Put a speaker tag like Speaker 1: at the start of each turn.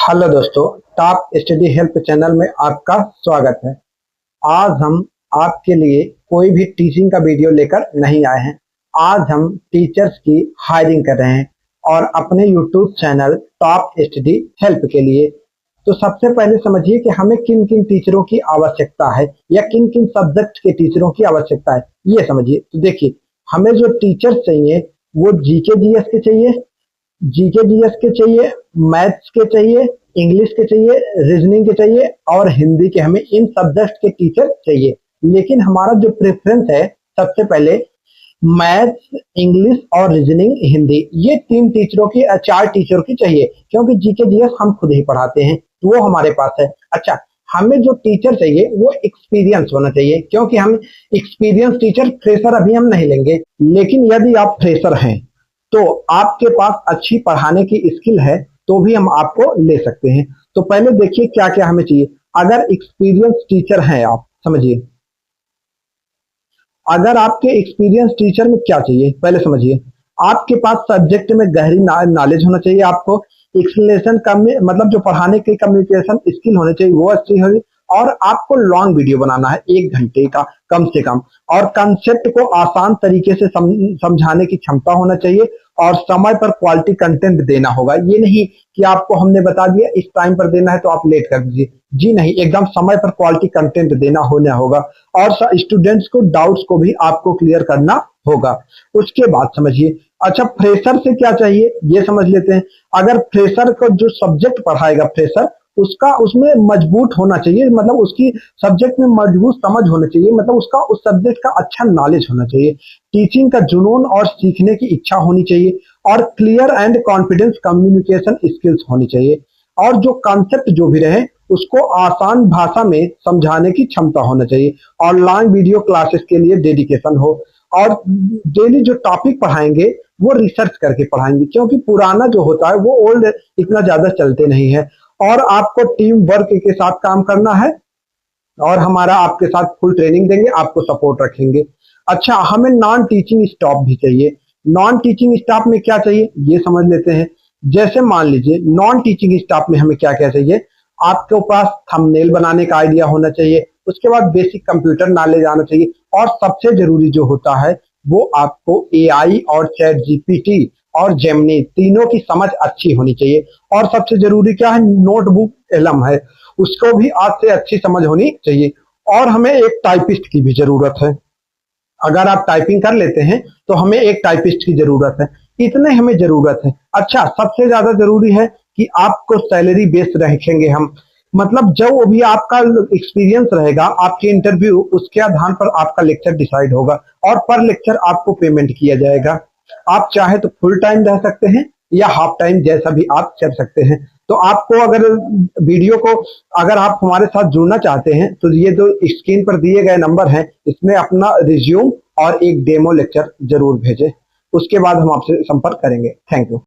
Speaker 1: Hello दोस्तों, top study help channel में आपका स्वागत है। आज हम आपके लिए कोई भी टीचिंग का वीडियो लेकर नहीं आए हैं। आज हम टीचर्स की हायरिंग कर रहे हैं और अपने YouTube channel top study help के लिए। तो सबसे पहले समझिए कि हमें किन किन टीचरों की आवश्यकता है या किन किन सब्जेक्ट के टीचरों की आवश्यकता है, ये समझिए। तो देखिए, हमें जो टीचर्स चाहिए वो जीके जीएस के चाहिए, जीके जीएस के चाहिए, मैथ्स के चाहिए, इंग्लिश के चाहिए, रीजनिंग के चाहिए और हिंदी के। हमें इन सब्जेक्ट के टीचर चाहिए। लेकिन हमारा जो प्रेफरेंस है, सबसे पहले मैथ्स, इंग्लिश और रीजनिंग, हिंदी, ये चार टीचरों की चाहिए, क्योंकि जीके जीएस हम खुद ही पढ़ाते हैं तो वो हमारे पास है। अच्छा, हमें जो टीचर चाहिए वो एक्सपीरियंस होना चाहिए, क्योंकि हम एक्सपीरियंस टीचर फ्रेशर अभी हम नहीं लेंगे। लेकिन यदि आप फ्रेशर हैं तो आपके पास अच्छी पढ़ाने की स्किल है तो भी हम आपको ले सकते हैं। तो पहले देखिए क्या क्या हमें चाहिए। अगर एक्सपीरियंस टीचर हैं आप, समझिए, अगर आपके एक्सपीरियंस टीचर में क्या चाहिए पहले समझिए। आपके पास सब्जेक्ट में गहरी नॉलेज होना चाहिए, आपको एक्सप्लेनेशन मतलब जो पढ़ाने की कम्युनिकेशन स्किल होनी चाहिए वो अच्छी होगी, और आपको लॉन्ग वीडियो बनाना है 1 घंटे का कम से कम, और कंसेप्ट को आसान तरीके से समझाने की क्षमता होना चाहिए, और समय पर क्वालिटी कंटेंट देना होगा। ये नहीं कि आपको हमने बता दिया इस टाइम पर देना है तो आप लेट कर दीजिए, जी नहीं, एकदम समय पर क्वालिटी कंटेंट देना होगा। और स्टूडेंट्स को डाउट्स को भी आपको क्लियर करना होगा। उसके बाद समझिए, अच्छा फ्रेशर से क्या चाहिए ये समझ लेते हैं। अगर फ्रेशर को जो सब्जेक्ट पढ़ाएगा फ्रेशर, उसमें मजबूत होना चाहिए, मतलब उसकी सब्जेक्ट में मजबूत समझ होनी चाहिए, मतलब उसका उस सब्जेक्ट का अच्छा नॉलेज होना चाहिए, टीचिंग का जुनून और सीखने की इच्छा होनी चाहिए, और clear and confidence communication skills होनी चाहिए, और जो कॉन्सेप्ट जो भी रहे उसको आसान भाषा में समझाने की क्षमता होना चाहिए। ऑनलाइन वीडियो क्लासेस के लिए डेडिकेशन हो, और डेली जो टॉपिक पढ़ाएंगे वो रिसर्च करके पढ़ाएंगे, क्योंकि पुराना जो होता है वो ओल्ड इतना ज्यादा चलते नहीं है। और आपको टीम वर्क के साथ काम करना है, और हमारा आपके साथ फुल ट्रेनिंग देंगे, आपको सपोर्ट रखेंगे। अच्छा, हमें नॉन टीचिंग स्टाफ भी चाहिए। नॉन टीचिंग स्टाफ में क्या चाहिए ये समझ लेते हैं। जैसे मान लीजिए, नॉन टीचिंग स्टाफ में हमें क्या क्या चाहिए। आपके पास थंबनेल बनाने का आइडिया होना चाहिए, उसके बाद बेसिक कंप्यूटर नॉलेज आना चाहिए, और सबसे जरूरी जो होता है वो आपको एआई और चैट जीपीटी और जेमिनी तीनों की समझ अच्छी होनी चाहिए। और सबसे जरूरी क्या है, नोटबुक एलम है, उसको भी आज से अच्छी समझ होनी चाहिए। और हमें एक टाइपिस्ट की भी जरूरत है। अगर आप टाइपिंग कर लेते हैं तो हमें एक टाइपिस्ट की जरूरत है। इतने हमें जरूरत है। अच्छा, सबसे ज्यादा जरूरी है कि आपको सैलरी बेस रखेंगे हम, मतलब जो भी आपका एक्सपीरियंस रहेगा, आपके इंटरव्यू, उसके आधार पर आपका लेक्चर डिसाइड होगा, और पर लेक्चर आपको पेमेंट किया जाएगा। आप चाहे तो फुल टाइम रह सकते हैं या हाफ टाइम, जैसा भी आप कर सकते हैं। तो आपको अगर वीडियो को, अगर आप हमारे साथ जुड़ना चाहते हैं तो ये जो स्क्रीन पर दिए गए नंबर हैं, इसमें अपना रिज्यूम और एक डेमो लेक्चर जरूर भेजें। उसके बाद हम आपसे संपर्क करेंगे। Thank you.